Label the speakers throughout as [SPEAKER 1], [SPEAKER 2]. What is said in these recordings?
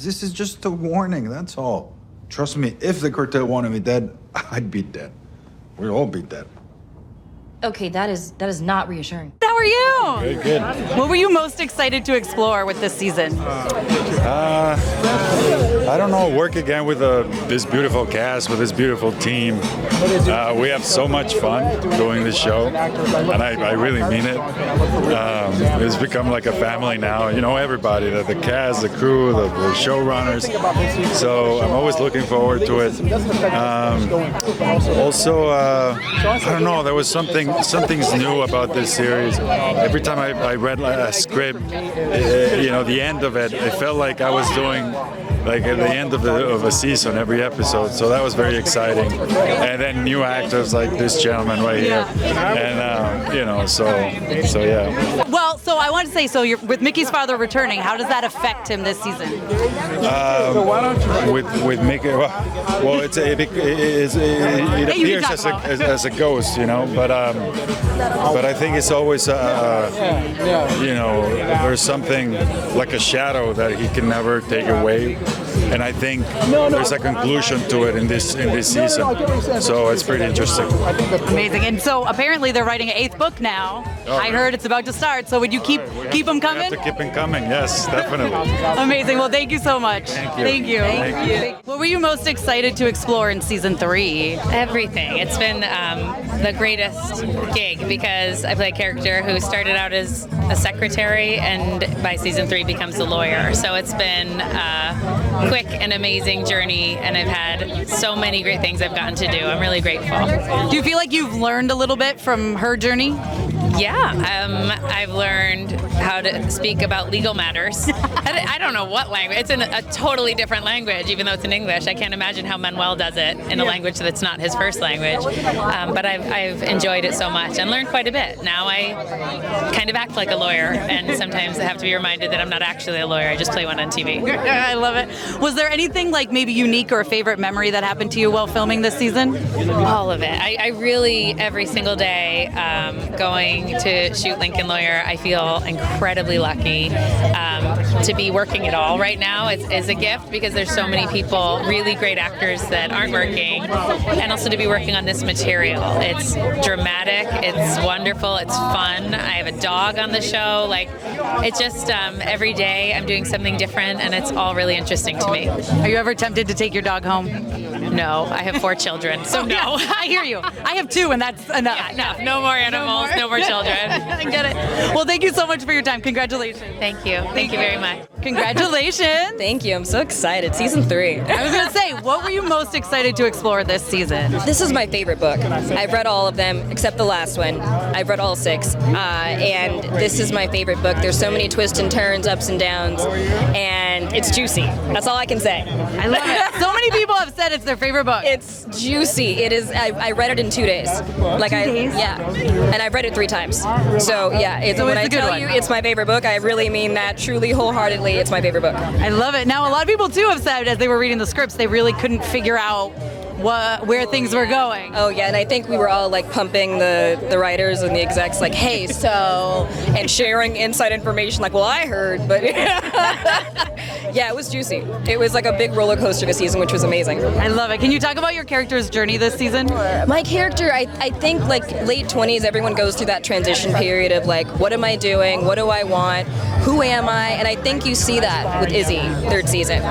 [SPEAKER 1] This is just a warning, that's all. Trust me, if the cartel wanted me dead, I'd be dead. We'd all be dead.
[SPEAKER 2] Okay, that is not reassuring.
[SPEAKER 3] How are you?
[SPEAKER 4] Very good.
[SPEAKER 3] What were you most excited to explore with this season?
[SPEAKER 4] I don't know, work again with this beautiful cast, with this beautiful team. We have so much fun doing this show, and I really mean it. It's become like a family now. You know, everybody, the cast, the crew, the showrunners. So I'm always looking forward to it. Also, I don't know, there was something's new about this series. Every time I read a script, the end of it, it felt like I was doing like at the end of a season, every episode. So that was very exciting. And then new actors like this gentleman right here, and so yeah.
[SPEAKER 3] Well, so I want to say, so you're with Mickey's father returning. How does that affect him this season?
[SPEAKER 4] With Mickey, well, it appears as a ghost, but I think it's always there's something like a shadow that he can never take away. And I think there's a conclusion to it in this season, so it's pretty interesting.
[SPEAKER 3] Amazing. And so apparently they're writing an 8th book now. I heard it's about to start. So would you keep them coming?
[SPEAKER 4] We have to keep them coming. Yes, definitely.
[SPEAKER 3] Amazing. Well, thank you so much.
[SPEAKER 4] Thank you.
[SPEAKER 3] Thank you. What were you most excited to explore in season 3?
[SPEAKER 5] Everything. It's been the greatest gig because I play a character who started out as a secretary and by season 3 becomes a lawyer. So it's been quick and amazing journey, and I've had so many great things I've gotten to do. I'm really grateful.
[SPEAKER 3] Do you feel like you've learned a little bit from her journey?
[SPEAKER 5] Yeah, I've learned how to speak about legal matters. I don't know what language. It's in a totally different language, even though it's in English. I can't imagine how Manuel does it in a language that's not his first language. But I've enjoyed it so much and learned quite a bit. Now I kind of act like a lawyer, and sometimes I have to be reminded that I'm not actually a lawyer. I just play one on TV.
[SPEAKER 3] I love it. Was there anything like maybe unique or a favorite memory that happened to you while filming this season?
[SPEAKER 5] All of it. I really, every single day, going to shoot Lincoln Lawyer, I feel incredibly lucky to be working at all right now. It's a gift because there's so many people, really great actors that aren't working, and also to be working on this material. It's dramatic, it's wonderful, it's fun. I have a dog on the show. Like, it's just every day I'm doing something different, and it's all really interesting to me.
[SPEAKER 3] Are you ever tempted to take your dog home?
[SPEAKER 5] No, I have 4 children, so no.
[SPEAKER 3] Yeah, I hear you. I have 2, and that's enough.
[SPEAKER 5] Yeah, enough. No more animals, no more children.
[SPEAKER 3] I get it. Well, thank you so much for your time. Congratulations.
[SPEAKER 5] Thank you. Thank you very much.
[SPEAKER 3] Congratulations.
[SPEAKER 6] Thank you. I'm so excited. Season 3.
[SPEAKER 3] I was going to say, what were you most excited to explore this season?
[SPEAKER 6] This is my favorite book. I've read all of them except the last one. I've read all 6. And this is my favorite book. There's so many twists and turns, ups and downs, and it's juicy. That's all I can say.
[SPEAKER 3] I love it. So many people have said it's their favorite book.
[SPEAKER 6] It's juicy. It is. I read it in 2 days. 2 days? Yeah. And I've read it 3 times. So yeah, when I tell you it's my favorite book, I really mean that truly, wholeheartedly. It's my favorite book.
[SPEAKER 3] I love it. Now, a lot of people too have said as they were reading the scripts, they really couldn't figure out where things were going.
[SPEAKER 6] Oh yeah, and I think we were all like pumping the writers and the execs like, hey, so, and sharing inside information like, well, I heard, but yeah, it was juicy. It was like a big roller coaster this season, which was amazing.
[SPEAKER 3] I love it. Can you talk about your character's journey this season?
[SPEAKER 6] My character, I think like late 20s, everyone goes through that transition period of like, what am I doing? What do I want? Who am I? And I think you see that with Izzy, 3rd season.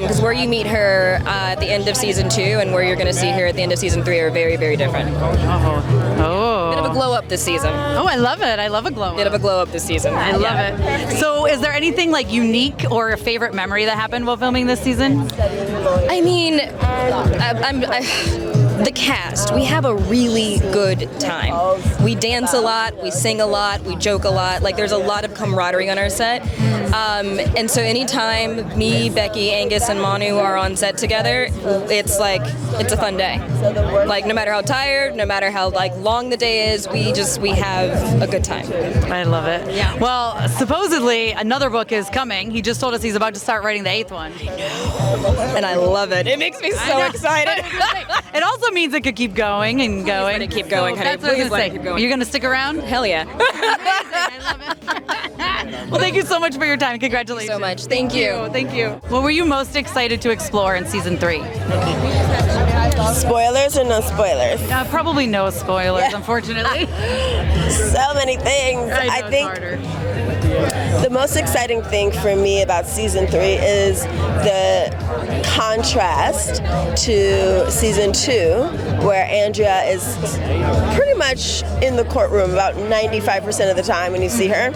[SPEAKER 6] Because where you meet her at the end of season 2 and where you're going to see her at the end of season 3 are very, very different.
[SPEAKER 3] Oh.
[SPEAKER 6] Bit of a glow up this season.
[SPEAKER 3] Oh, I love it. I love a glow up.
[SPEAKER 6] Bit of a glow up this season.
[SPEAKER 3] I love it. So is there anything like unique or a favorite memory that happened while filming this season?
[SPEAKER 6] I mean, the cast, we have a really good time. We dance a lot, we sing a lot, we joke a lot. Like, there's a lot of camaraderie on our set. And so anytime me, Becky, Angus, and Manu are on set together, it's a fun day. Like, no matter how tired, no matter how like long the day is, we have a good time.
[SPEAKER 3] I love it.
[SPEAKER 6] Yeah.
[SPEAKER 3] Well, supposedly another book is coming. He just told us he's about to start writing the 8th one.
[SPEAKER 6] I know. And I love it. It makes me so excited.
[SPEAKER 3] It also means it could keep going and going.
[SPEAKER 6] Please let it keep going, honey.
[SPEAKER 3] That's what I was
[SPEAKER 6] Please let
[SPEAKER 3] gonna
[SPEAKER 6] it
[SPEAKER 3] say.
[SPEAKER 6] keep going.
[SPEAKER 3] Are you going to stick around?
[SPEAKER 6] Hell yeah.
[SPEAKER 3] Amazing. I love it. Well, thank you so much for your time and congratulations.
[SPEAKER 6] so much. Thank you.
[SPEAKER 3] Thank you. What were you most excited to explore in season 3?
[SPEAKER 7] Spoilers or no spoilers?
[SPEAKER 3] Probably no spoilers, unfortunately.
[SPEAKER 7] So many things.
[SPEAKER 3] I
[SPEAKER 7] think the most exciting thing for me about season 3 is the contrast to season 2, where Andrea is pretty much in the courtroom about 95% of the time when you see her.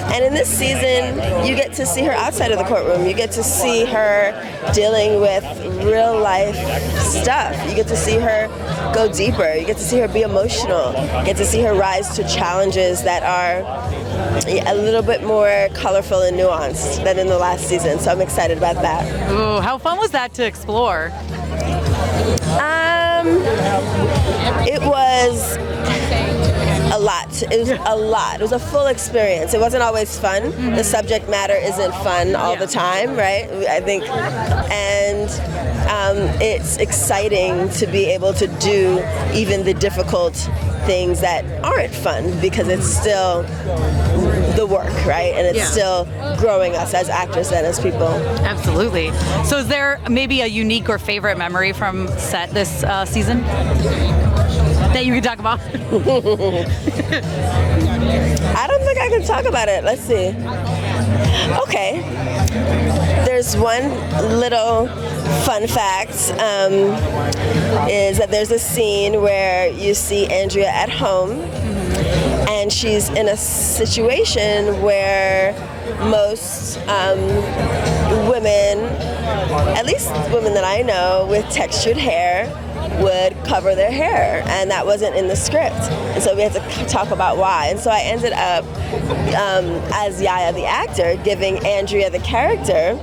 [SPEAKER 7] And in this season, you get to see her outside of the courtroom. You get to see her dealing with real life stuff. You get to see her go deeper. You get to see her be emotional. You get to see her rise to challenges that are a little bit more colorful and nuanced than in the last season. So I'm excited about that.
[SPEAKER 3] Ooh, how fun was that to explore?
[SPEAKER 7] It was a lot. It was a lot. It was a full experience. It wasn't always fun. The subject matter isn't fun all the time, right? I think, and it's exciting to be able to do even the difficult things that aren't fun, because it's still the work, right? And it's still growing us as actors and as people.
[SPEAKER 3] Absolutely. So is there maybe a unique or favorite memory from set this season that you can talk about?
[SPEAKER 7] I don't think I can talk about it. Let's see. Okay. There's one little fun fact, is that there's a scene where you see Andrea at home, and she's in a situation where most women, at least women that I know with textured hair, would cover their hair, and that wasn't in the script. And so we had to talk about why. And so I ended up, as Yaya the actor, giving Andrea the character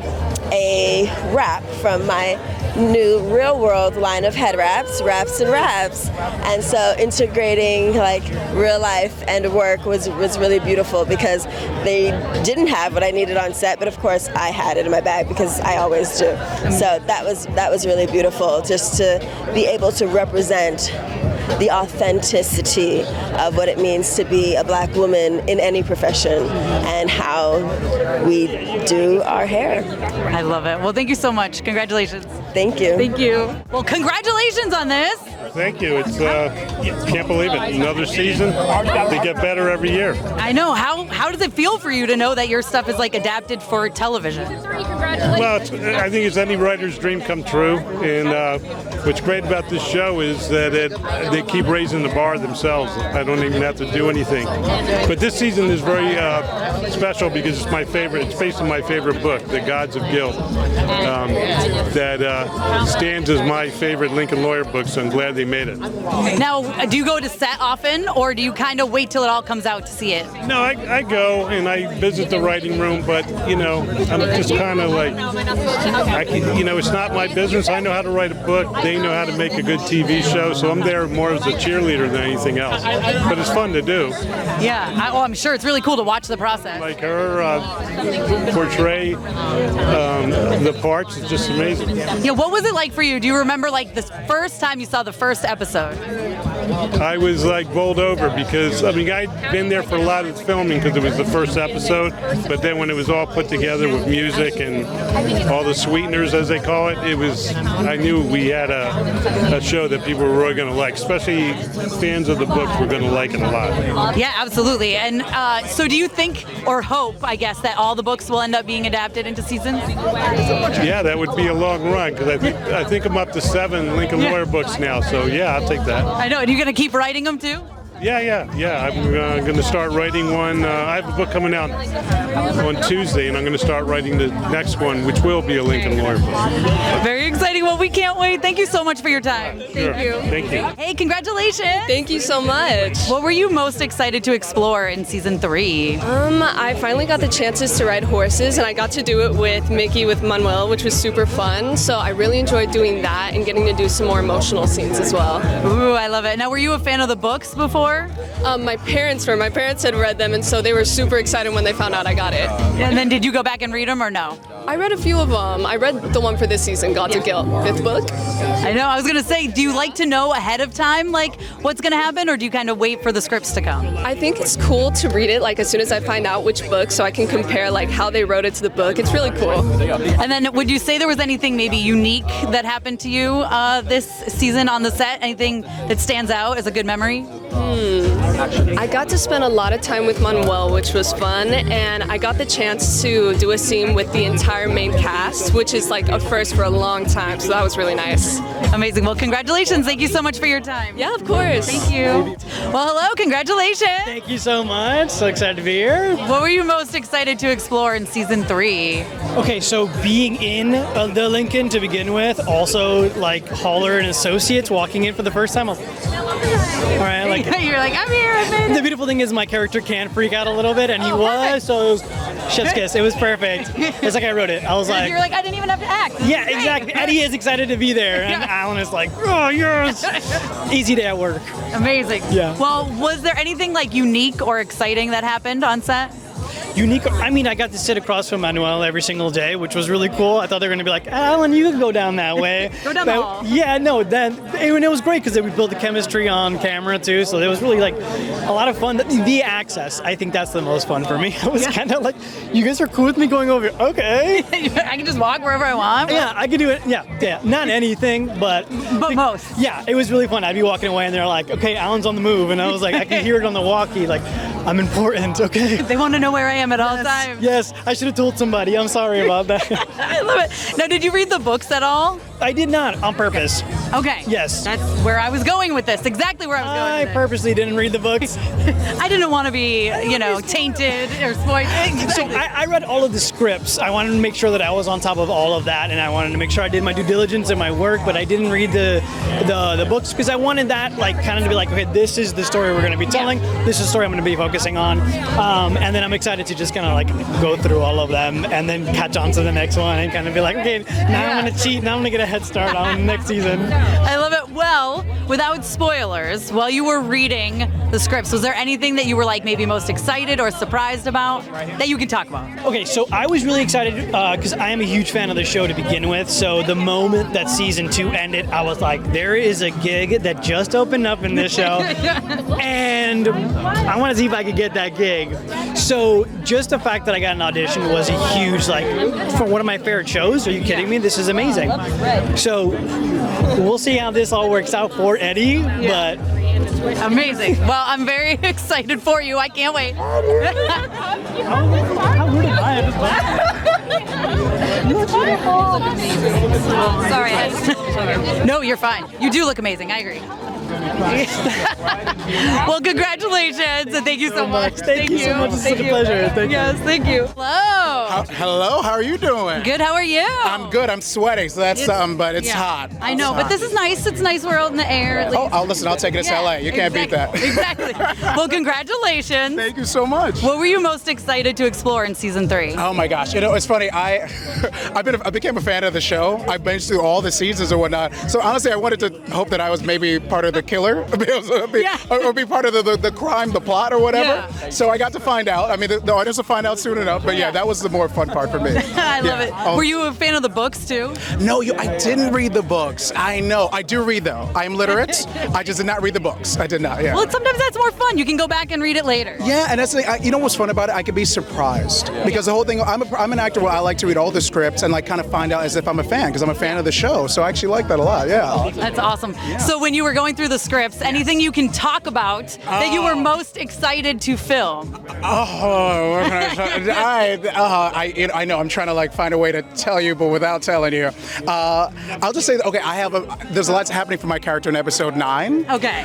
[SPEAKER 7] a wrap from my new real world line of head wraps, wraps and wraps. And so integrating like real life and work was really beautiful, because they didn't have what I needed on set, but of course I had it in my bag because I always do. So that was really beautiful, just to be able to represent the authenticity of what it means to be a black woman in any profession and how we do our hair.
[SPEAKER 3] I love it. Well, thank you so much. Congratulations.
[SPEAKER 7] Thank you.
[SPEAKER 3] Thank you. Well, congratulations on this.
[SPEAKER 8] Thank you. It's can't believe it. Another season. They get better every year.
[SPEAKER 3] I know. How does it feel for you to know that your stuff is like adapted for television?
[SPEAKER 8] Well, I think it's any writer's dream come true. And what's great about this show is that they keep raising the bar themselves. I don't even have to do anything. But this season is very special because it's my favorite. It's based on my favorite book, The Gods of Guilt, that stands as my favorite Lincoln Lawyer book. So I'm glad they made it.
[SPEAKER 3] Now, do you go to set often, or do you kind of wait till it all comes out to see it?
[SPEAKER 8] No, I go and I visit the writing room, but I'm just kind of like, it's not my business. I know how to write a book. They know how to make a good TV show, so I'm there more as a cheerleader than anything else. But it's fun to do.
[SPEAKER 3] Yeah, I'm sure it's really cool to watch the process.
[SPEAKER 8] Like her portray the parts is just amazing.
[SPEAKER 3] Yeah, what was it like for you? Do you remember like the first time you saw the first episode?
[SPEAKER 8] I was like bowled over because I'd been there for a lot of the filming because it was the first episode, but then when it was all put together with music and all the sweeteners, as they call it, I knew we had a show that people were really going to like, especially fans of the books were going to like it a lot.
[SPEAKER 3] Yeah, absolutely. And so do you think, or hope, I guess, that all the books will end up being adapted into seasons?
[SPEAKER 8] Yeah, that would be a long run because I think I'm up to 7 Lincoln Lawyer books now, so yeah, I'll take that.
[SPEAKER 3] I know. And you're going to keep writing them too?
[SPEAKER 8] Yeah. I'm going to start writing one. I have a book coming out on Tuesday, and I'm going to start writing the next one, which will be a Lincoln Lawyer book.
[SPEAKER 3] Very exciting. Well, we can't wait. Thank you so much for your time.
[SPEAKER 8] Sure.
[SPEAKER 3] Thank you.
[SPEAKER 8] Thank you.
[SPEAKER 3] Hey, congratulations.
[SPEAKER 6] Thank you so much.
[SPEAKER 3] What were you most excited to explore in season 3?
[SPEAKER 9] I finally got the chances to ride horses, and I got to do it with Mickey, with Manuel, which was super fun. So I really enjoyed doing that and getting to do some more emotional scenes as well.
[SPEAKER 3] Ooh, I love it. Now, were you a fan of the books before?
[SPEAKER 9] My parents had read them, and so they were super excited when they found out I got it.
[SPEAKER 3] And then did you go back and read them or no?
[SPEAKER 9] I read a few of them. I read the one for this season, Gods of Guilt, 5th book.
[SPEAKER 3] I know. I was gonna say, do you like to know ahead of time, like what's gonna happen, or do you kind of wait for the scripts to come?
[SPEAKER 9] I think it's cool to read it like as soon as I find out which book, so I can compare like how they wrote it to the book. It's really cool.
[SPEAKER 3] And then, would you say there was anything maybe unique that happened to you this season on the set? Anything that stands out as a good memory?
[SPEAKER 9] I got to spend a lot of time with Manuel, which was fun, and I got the chance to do a scene with the entire main cast, which is like a first for a long time, so that was really nice.
[SPEAKER 3] Amazing. Well, congratulations. Thank you so much for your time.
[SPEAKER 9] Yeah, of course.
[SPEAKER 3] Thank you. Well, hello. Congratulations.
[SPEAKER 10] Thank you so much. So excited to be here.
[SPEAKER 3] What were you most excited to explore in season 3?
[SPEAKER 10] Okay, so being in the Lincoln to begin with, also like Haller and Associates walking in for the first time. I was like, all right, like
[SPEAKER 3] You're like, I'm here. I made
[SPEAKER 10] the
[SPEAKER 3] it.
[SPEAKER 10] beautiful thing is my character can freak out a little bit, and he was, so it was chef's kiss. It was perfect. It's like I wrote it. I was like,
[SPEAKER 3] You're like, I didn't even have to act. This
[SPEAKER 10] yeah,
[SPEAKER 3] is great.
[SPEAKER 10] exactly. Eddie is excited to be there, and Alan is like, oh yes, easy day at work.
[SPEAKER 3] Amazing.
[SPEAKER 10] Yeah.
[SPEAKER 3] Well, was there anything like unique or exciting that happened on set?
[SPEAKER 10] Unique. I mean, I got to sit across from Manuel every single day, which was really cool. I thought they were going to be like, Alan, you could go down that way.
[SPEAKER 3] Go down the hall.
[SPEAKER 10] Yeah, no, and it was great because we built the chemistry on camera too, so it was really like a lot of fun. The access, I think that's the most fun for me. I was kind of like, you guys are cool with me going over here? Okay.
[SPEAKER 3] I can just walk wherever I want.
[SPEAKER 10] Yeah, I could do it. Yeah. Not anything, but
[SPEAKER 3] most.
[SPEAKER 10] Yeah, it was really fun. I'd be walking away and they're like, okay, Alan's on the move, and I was like, I can hear it on the walkie, like, I'm important. Okay.
[SPEAKER 3] They want to know where I am at all times.
[SPEAKER 10] Yes, I should have told somebody. I'm sorry about that.
[SPEAKER 3] I love it. Now, did you read the books at all?
[SPEAKER 10] I did not, on purpose.
[SPEAKER 3] Okay.
[SPEAKER 10] Yes.
[SPEAKER 3] That's where I was going with this. Exactly where I was going
[SPEAKER 10] I
[SPEAKER 3] with this.
[SPEAKER 10] purposely didn't read the books.
[SPEAKER 3] I didn't want to be, tainted or spoiled.
[SPEAKER 10] So I read all of the scripts. I wanted to make sure that I was on top of all of that, and I wanted to make sure I did my due diligence and my work, but I didn't read the books because I wanted that kind of to be like, okay, this is the story we're going to be telling. This is the story I'm going to be focusing on. And then I'm excited to just kind of like go through all of them and then catch on to the next one and kind of be like, okay, now I'm going to cheat. Now I'm going to get a head start on next season.
[SPEAKER 3] I love it. Well, without spoilers, while you were reading the scripts, was there anything that you were like maybe most excited or surprised about that you can talk about?
[SPEAKER 10] Okay, so I was really excited because I am a huge fan of the show to begin with. So the moment that season 2 ended, I was like, there is a gig that just opened up in this show, and I want to see if I could get that gig. So just the fact that I got an audition was a huge, for one of my favorite shows. Are you kidding me? This is amazing. So we'll see how this all works out for Eddie, but...
[SPEAKER 3] Amazing. Well, I'm very excited for you. I can't wait.
[SPEAKER 10] How rude am I at this point?
[SPEAKER 3] Sorry. No, you're fine. You do look amazing. I agree. Well, congratulations and thank you so much.
[SPEAKER 10] Thank you so much. It's such a pleasure. Thank you.
[SPEAKER 3] Yes, thank you. Hello.
[SPEAKER 11] Hello, how are you doing?
[SPEAKER 3] Good. How are you?
[SPEAKER 11] I'm good. I'm sweating, so that's something, but it's hot.
[SPEAKER 3] I know,
[SPEAKER 11] It's
[SPEAKER 3] but
[SPEAKER 11] hot.
[SPEAKER 3] this is nice. It's nice. We're out in the air. At least.
[SPEAKER 11] Oh, listen, I'll take it to LA. You can't beat that.
[SPEAKER 3] Exactly. Well, congratulations.
[SPEAKER 11] Thank you so much.
[SPEAKER 3] What were you most excited to explore in season 3?
[SPEAKER 11] Oh my gosh, it's funny. I became a fan of the show. I've been through all the seasons and whatnot. So honestly, I wanted to hope that I was maybe part of the killer, or be part of the crime, the plot, or whatever.
[SPEAKER 3] Yeah.
[SPEAKER 11] So I got to find out. I mean, the audience will find out soon enough. But yeah, that was the more fun part for me.
[SPEAKER 3] I love it. Were you a fan of the books too?
[SPEAKER 11] No, I didn't read the books. I know. I do read though. I am literate. I just did not read the books. I did not. Yeah.
[SPEAKER 3] Well, sometimes that's more fun. You can go back and read it later.
[SPEAKER 11] Yeah, and that's the thing. You know what's fun about it? I could be surprised because the whole thing. I'm an actor where I like to read all the scripts and kind of find out as if I'm a fan because I'm a fan of the show. So I actually like that a lot. Yeah.
[SPEAKER 3] That's awesome. So when you were going through the scripts, anything you can talk about that you were most excited to film?
[SPEAKER 11] Oh, what can I say? I know. I'm trying to find a way to tell you, but without telling you. I'll just say, okay, there's lots happening for my character in episode 9.
[SPEAKER 3] Okay.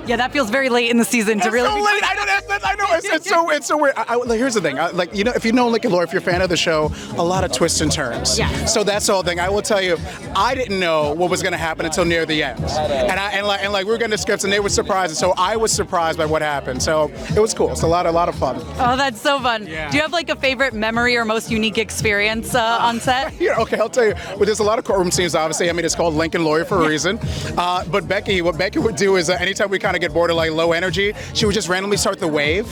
[SPEAKER 3] Yeah, that feels very late in the season to really.
[SPEAKER 11] So late. I know. It's so weird. Here's the thing. If you know Lincoln Lawyer, if you're a fan of the show, a lot of twists and turns.
[SPEAKER 3] Yeah.
[SPEAKER 11] So that's the whole thing. I will tell you, I didn't know what was going to happen until near the end, and we were getting the scripts, and they were surprised, and so I was surprised by what happened. So it was cool. It's a lot of fun.
[SPEAKER 3] Oh, that's so fun.
[SPEAKER 11] Yeah.
[SPEAKER 3] Do you have a favorite memory or most unique experience on set?
[SPEAKER 11] Yeah, okay, I'll tell you. Well, there's a lot of courtroom scenes, obviously. I mean, it's called Lincoln Lawyer for a reason. But what Becky would do is anytime we kind of get bored of like low energy, she would just randomly start the wave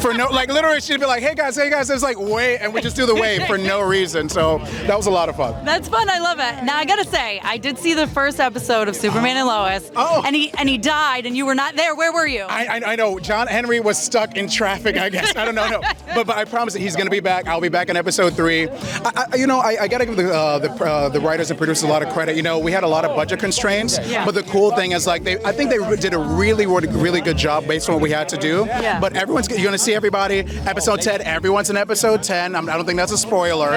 [SPEAKER 11] for no, like literally she'd be like, hey guys, there's like wave, and we just do the wave for no reason. So that was a lot of fun.
[SPEAKER 3] That's fun. I love it. Now I gotta say, I did see the first episode of Superman and Lois. And he died, and you were not there. Where were you?
[SPEAKER 11] I know. John Henry was stuck in traffic, I guess. I don't know. No. But I promise that he's going to be back. I'll be back in episode 3. I got to give the writers and producers a lot of credit. We had a lot of budget constraints.
[SPEAKER 3] Yeah.
[SPEAKER 11] But the cool thing is, like, I think they did a really, really good job based on what we had to do.
[SPEAKER 3] Yeah.
[SPEAKER 11] But you're going to see everybody. Episode 10, everyone's in episode 10. I don't think that's a spoiler.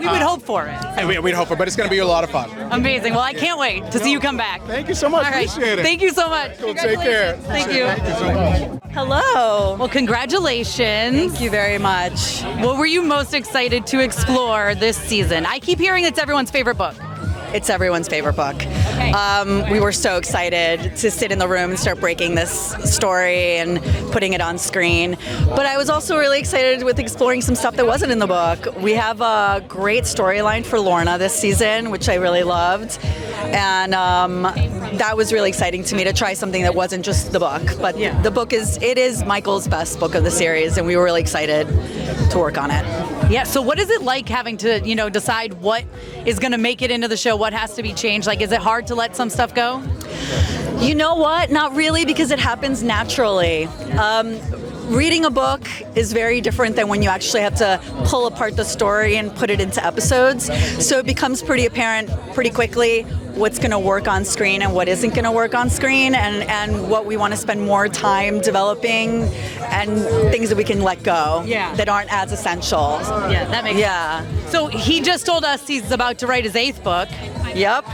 [SPEAKER 3] We would hope for it.
[SPEAKER 11] We'd hope for it, but it's going to be a lot of fun.
[SPEAKER 3] Amazing. Well, I can't wait to see you come back.
[SPEAKER 11] Thank you so much.
[SPEAKER 3] All right.
[SPEAKER 11] Appreciate it.
[SPEAKER 3] Thank you so much.
[SPEAKER 11] Cool. Take care.
[SPEAKER 3] Thank you.
[SPEAKER 11] Thank you so much.
[SPEAKER 3] Hello. Well, congratulations. Thank you very much. What were you most excited to explore this season? I keep hearing it's everyone's favorite book.
[SPEAKER 12] It's everyone's favorite book. We were so excited to sit in the room and start breaking this story and putting it on screen. But I was also really excited with exploring some stuff that wasn't in the book. We have a great storyline for Lorna this season, which I really loved. And that was really exciting to me to try something that wasn't just the book. But the book is Michael's best book of the series, and we were really excited to work on it.
[SPEAKER 3] Yeah, so what is it like having to, decide what is going to make it into the show, what has to be changed? Like, is it hard to let some stuff go?
[SPEAKER 12] You know what? Not really, because it happens naturally. Reading a book is very different than when you actually have to pull apart the story and put it into episodes. So it becomes pretty apparent pretty quickly what's going to work on screen and what isn't going to work on screen, and what we want to spend more time developing, and things that we can let go that aren't as essential.
[SPEAKER 3] Yeah, that makes sense. So he just told us he's about to write his 8th book.
[SPEAKER 12] Yep.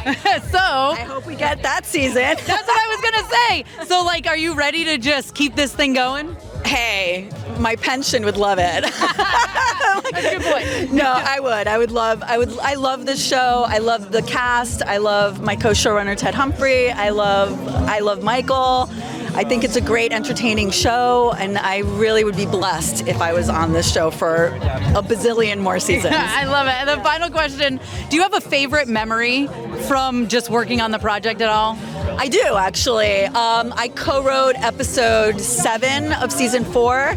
[SPEAKER 3] So
[SPEAKER 12] I hope we get that season.
[SPEAKER 3] That's what I was going to say. So, like, are you ready to just keep this thing going?
[SPEAKER 12] Hey, my pension would love it.
[SPEAKER 3] That's a good point.
[SPEAKER 12] No, I love this show. I love the cast. I love my co-showrunner Ted Humphrey. I love Michael. I think it's a great, entertaining show, and I really would be blessed if I was on this show for a bazillion more seasons.
[SPEAKER 3] I love it. And the final question, do you have a favorite memory from just working on the project at all?
[SPEAKER 12] I do, actually. I co-wrote episode 7 of season 4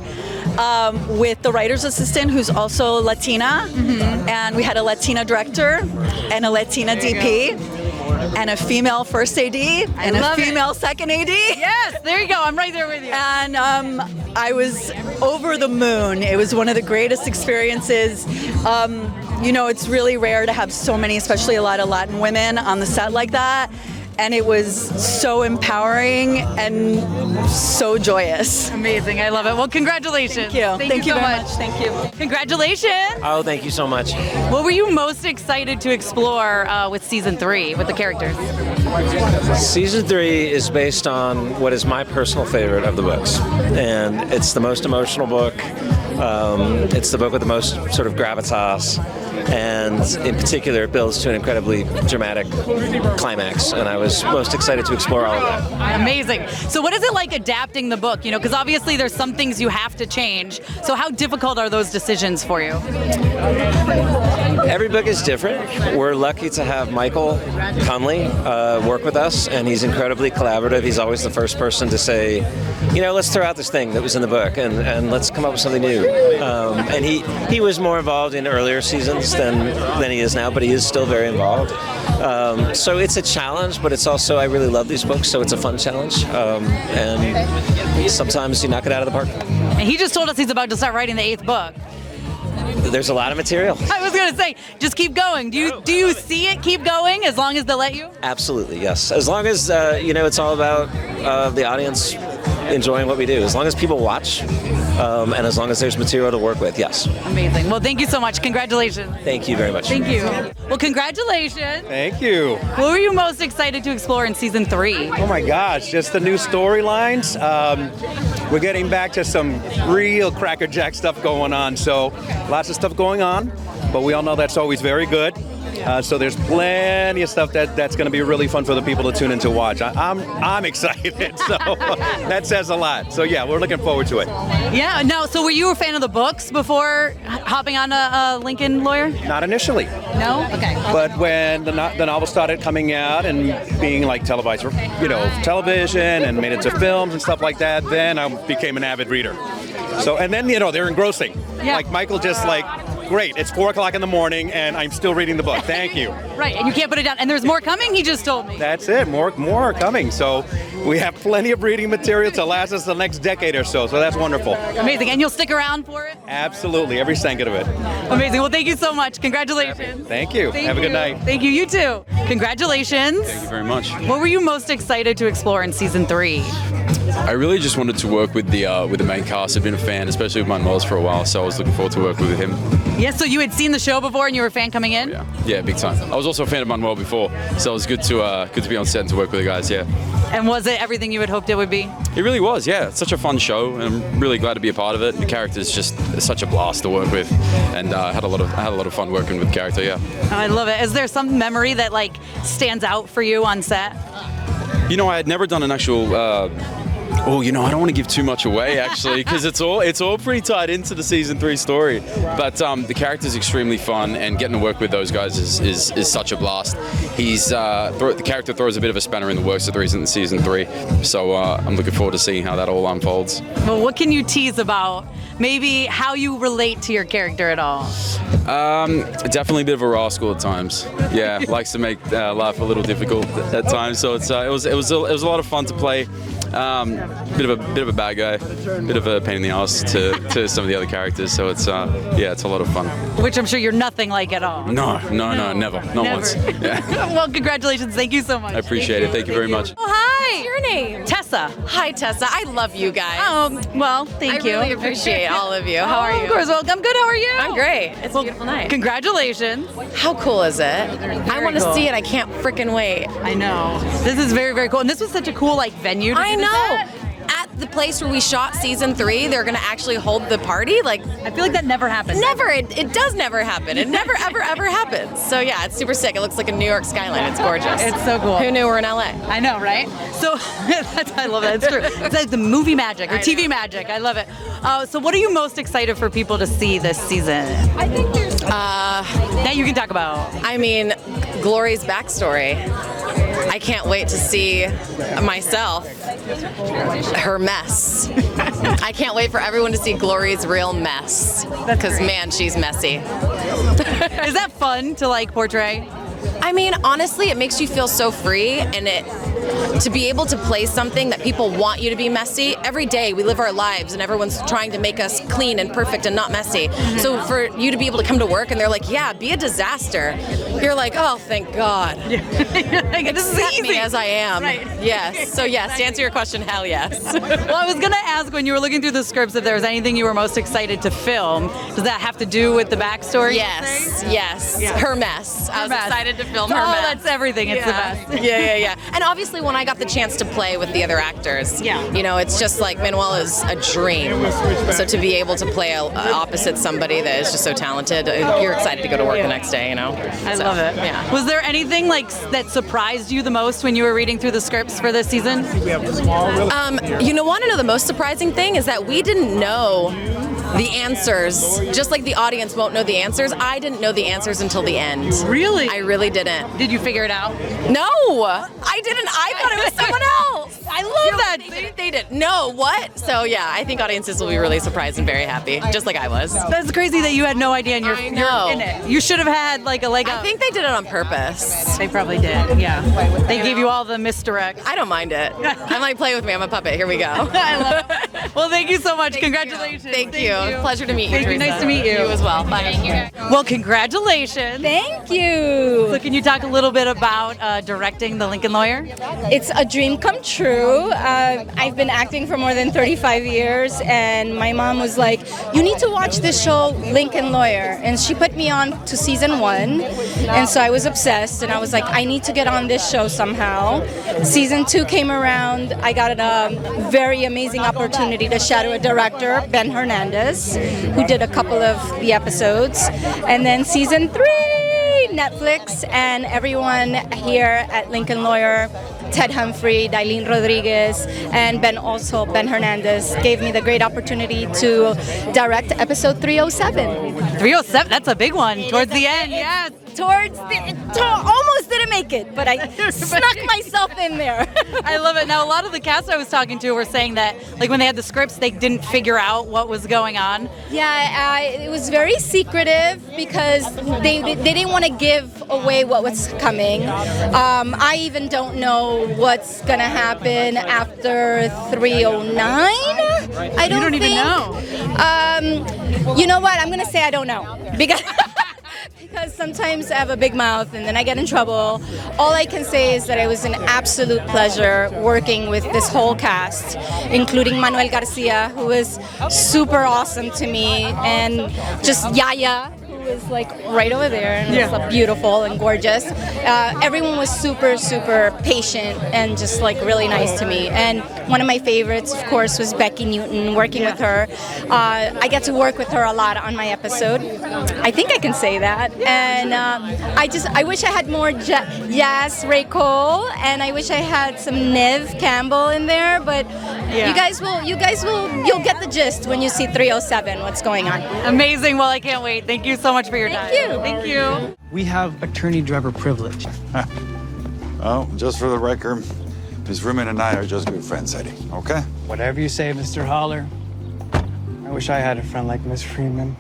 [SPEAKER 12] with the writer's assistant, who's also Latina. And we had a Latina director and a Latina DP. And a female first AD and a female second AD.
[SPEAKER 3] Yes, there you go. I'm right there with you.
[SPEAKER 12] And I was over the moon. It was one of the greatest experiences. It's really rare to have so many, especially a lot of Latin women on the set like that. And it was so empowering and so joyous.
[SPEAKER 3] Amazing. I love it. Well, congratulations.
[SPEAKER 12] Thank you.
[SPEAKER 3] Thank you
[SPEAKER 12] so
[SPEAKER 3] very
[SPEAKER 12] much. Thank you.
[SPEAKER 3] Congratulations.
[SPEAKER 13] Oh, thank you so much.
[SPEAKER 3] What were you most excited to explore with season 3 with the characters?
[SPEAKER 13] Season 3 is based on what is my personal favorite of the books. And it's the most emotional book. It's the book with the most sort of gravitas. And in particular, it builds to an incredibly dramatic climax. And I was most excited to explore all of that.
[SPEAKER 3] Amazing. So what is it like adapting the book? Because obviously there's some things you have to change. So how difficult are those decisions for you?
[SPEAKER 13] Every book is different. We're lucky to have Michael Connelly work with us, and he's incredibly collaborative. He's always the first person to say, let's throw out this thing that was in the book and let's come up with something new. And he was more involved in earlier seasons than he is now, but he is still very involved. So it's a challenge, but it's also, I really love these books, so it's a fun challenge. And sometimes you knock it out of the park.
[SPEAKER 3] And he just told us he's about to start writing the 8th book.
[SPEAKER 13] There's a lot of material.
[SPEAKER 3] I was going to say, just keep going. Do you see it keep going as long as they'll let you?
[SPEAKER 13] Absolutely, yes. As long as, it's all about the audience enjoying what we do. As long as people watch, and as long as there's material to work with, yes.
[SPEAKER 3] Amazing. Well, thank you so much. Congratulations.
[SPEAKER 13] Thank you very much.
[SPEAKER 3] Thank you. Well, congratulations.
[SPEAKER 14] Thank you.
[SPEAKER 3] What were you most excited to explore in season 3?
[SPEAKER 14] Oh my gosh, just the new storylines. We're getting back to some real crackerjack stuff going on. So lots of stuff going on, but we all know that's always very good. So there's plenty of stuff that's going to be really fun for the people to tune in to watch. I'm excited, so that says a lot. So yeah, we're looking forward to it.
[SPEAKER 3] Yeah. No. So were you a fan of the books before hopping on a Lincoln Lawyer?
[SPEAKER 14] Not initially.
[SPEAKER 3] No. Okay.
[SPEAKER 14] But when the novel started coming out and being like televised, television and made into films and stuff like that, then I became an avid reader. So, and then, they're engrossing.
[SPEAKER 3] Yeah.
[SPEAKER 14] Like Michael just great, it's 4:00 in the morning and I'm still reading the book. Thank you.
[SPEAKER 3] Right, and you can't put it down. And there's more coming, he just told me.
[SPEAKER 14] That's it, more are coming. So we have plenty of reading material to last us the next decade or so. So that's wonderful.
[SPEAKER 3] Amazing. And you'll stick around for it?
[SPEAKER 14] Absolutely, every second of it.
[SPEAKER 3] Amazing. Well, thank you so much. Congratulations.
[SPEAKER 14] Thank you. Have a good night.
[SPEAKER 3] Thank you. You too. Congratulations.
[SPEAKER 15] Thank you very much.
[SPEAKER 3] What were you most excited to explore in season 3?
[SPEAKER 15] I really just wanted to work with the main cast. I've been a fan, especially with Manuel's for a while, so I was looking forward to working with him.
[SPEAKER 3] Yeah, so you had seen the show before and you were a fan coming in?
[SPEAKER 15] Yeah, big time. I was also a fan of Manuel before, so it was good to be on set and to work with the guys, yeah.
[SPEAKER 3] And was it everything you had hoped it would be?
[SPEAKER 15] It really was, yeah. It's such a fun show, and I'm really glad to be a part of it. The character's just such a blast to work with, and had a lot of fun working with the character, yeah.
[SPEAKER 3] Oh, I love it. Is there some memory that stands out for you on set?
[SPEAKER 15] I had never done an actual. I don't want to give too much away actually, because it's all pretty tied into the season 3 story. But the character's extremely fun, and getting to work with those guys is such a blast. He's the character throws a bit of a spanner in the works of the reason in season 3. So I'm looking forward to seeing how that all unfolds.
[SPEAKER 3] Well, what can you tease about? Maybe how you relate to your character at all?
[SPEAKER 15] Definitely a bit of a rascal at times. Yeah, likes to make life a little difficult at times. So it was a lot of fun to play. Bit of a bad guy, bit of a pain in the ass to some of the other characters. So it's a lot of fun.
[SPEAKER 3] Which I'm sure you're nothing like at all.
[SPEAKER 15] No, never, not once. Yeah.
[SPEAKER 3] Well, congratulations. Thank you so much.
[SPEAKER 15] I appreciate it. Thank you very much.
[SPEAKER 3] Oh, hi.
[SPEAKER 16] What's your name?
[SPEAKER 3] Tessa.
[SPEAKER 16] Hi, Tessa. I love you guys.
[SPEAKER 3] Well, thank you.
[SPEAKER 16] I really appreciate all of you. How are you?
[SPEAKER 3] Of course. Well, I'm good. How are you?
[SPEAKER 16] I'm great. It's a beautiful night.
[SPEAKER 3] Congratulations.
[SPEAKER 16] How cool is it? I want to
[SPEAKER 3] cool.
[SPEAKER 16] see it. I can't freaking wait.
[SPEAKER 3] I know. This is very, very cool. And this was such a cool venue to
[SPEAKER 16] I
[SPEAKER 3] do this
[SPEAKER 16] know.
[SPEAKER 3] at.
[SPEAKER 16] At the place where we shot season 3, they're gonna actually hold the party.
[SPEAKER 3] I feel like that never happens.
[SPEAKER 16] Never. It does never happen. It never, ever, ever happens. So yeah, it's super sick. It looks like a New York skyline. It's gorgeous.
[SPEAKER 3] It's so cool.
[SPEAKER 16] Who knew we're in LA?
[SPEAKER 3] I know, right? So I love that. It's true. It's like the movie magic or TV magic. I love it. So what are you most excited for people to see this season? I think there's that you can talk about.
[SPEAKER 16] I mean, Glory's backstory. I can't wait to see myself, her mess. I can't wait for everyone to see Glory's real mess. Because, man, she's messy.
[SPEAKER 3] Is that fun to portray?
[SPEAKER 16] I mean, honestly, it makes you feel so free, and to be able to play something that people want you to be messy. Every day we live our lives and everyone's trying to make us clean and perfect and not messy. So for you to be able to come to work and they're like, yeah, be a disaster. You're like, oh, thank God. This is easy. Me as I am.
[SPEAKER 3] Right.
[SPEAKER 16] Yes. So yes, to answer your question, hell yes.
[SPEAKER 3] Well, I was going to ask when you were looking through the scripts if there was anything you were most excited to film. Does that have to do with the backstory?
[SPEAKER 16] Yes. Yes.
[SPEAKER 3] Yeah.
[SPEAKER 16] Her mess. I was excited to film her
[SPEAKER 3] mess.
[SPEAKER 16] mess.
[SPEAKER 3] That's everything. It's the best.
[SPEAKER 16] Yeah. And obviously when I got the chance to play with the other actors, it's just like Manuel is a dream. So to be able to play opposite somebody that is just so talented, you're excited to go to work the next day,
[SPEAKER 3] I love it.
[SPEAKER 16] Yeah.
[SPEAKER 3] Was there anything that surprised you the most when you were reading through the scripts for this season?
[SPEAKER 16] You want to know the most surprising thing is that we didn't know the answers. Just like the audience won't know the answers, I didn't know the answers until the end.
[SPEAKER 3] Really?
[SPEAKER 16] I really didn't.
[SPEAKER 3] Did you figure it out?
[SPEAKER 16] No, I didn't. I thought it was someone else.
[SPEAKER 3] I love that.
[SPEAKER 16] They didn't. No, what? So yeah, I think audiences will be really surprised and very happy, just like I was.
[SPEAKER 3] That's crazy that you had no idea and you're in it. You should have had a leg up.
[SPEAKER 16] I think they did it on purpose.
[SPEAKER 3] They probably did, yeah. They gave you all the misdirects.
[SPEAKER 16] I don't mind it. I'm like, play with me, I'm a puppet. Here we go.
[SPEAKER 3] I love it. Well, thank you so much. Congratulations.
[SPEAKER 16] Thank you. Pleasure to meet you,
[SPEAKER 3] Thank you.
[SPEAKER 16] Teresa.
[SPEAKER 3] Nice to meet you.
[SPEAKER 16] You as well. Bye.
[SPEAKER 3] Well, congratulations.
[SPEAKER 17] Thank you.
[SPEAKER 3] So can you talk a little bit about directing The Lincoln Lawyer?
[SPEAKER 17] It's a dream come true. I've been acting for more than 35 years, and my mom was like, you need to watch this show, Lincoln Lawyer. And she put me on to season 1, and so I was obsessed, and I was like, I need to get on this show somehow. Season 2 came around. I got a very amazing opportunity to shadow a director, Ben Hernandez, who did a couple of the episodes. And then season 3, Netflix, and everyone here at Lincoln Lawyer, Ted Humphrey, Dailene Rodriguez, and Ben Hernandez gave me the great opportunity to direct episode 307.
[SPEAKER 3] 307, that's a big one towards the end, yes.
[SPEAKER 17] Almost didn't make it, but I snuck myself in there.
[SPEAKER 3] I love it. Now, a lot of the cast I was talking to were saying that, like, when they had the scripts, they didn't figure out what was going on.
[SPEAKER 17] Yeah, it was very secretive because they didn't want to give away what was coming. I even don't know what's going to happen after 309. I don't
[SPEAKER 3] even know.
[SPEAKER 17] You know what? I'm going to say I don't know. Because sometimes I have a big mouth and then I get in trouble. All I can say is that it was an absolute pleasure working with this whole cast, including Manuel Garcia, who was super awesome to me, and just Yaya, who was like right over there and was beautiful and gorgeous. Everyone was super, super patient and just like really nice to me. And one of my favorites, of course, was Becky Newton, working with her. I get to work with her a lot on my episode. I think I can say that. And I wish I had more Jazz Ray Cole, and I wish I had some Nev Campbell in there, but you'll get the gist when you see 307, what's going on.
[SPEAKER 3] Amazing. Well, I can't wait. Thank you so much for your time. Thank you.
[SPEAKER 10] We have attorney-driver privilege.
[SPEAKER 1] Oh, just for the record, Miss Freeman and I are just good friends, Eddie, okay?
[SPEAKER 10] Whatever you say, Mr. Holler. I wish I had a friend like Miss Freeman.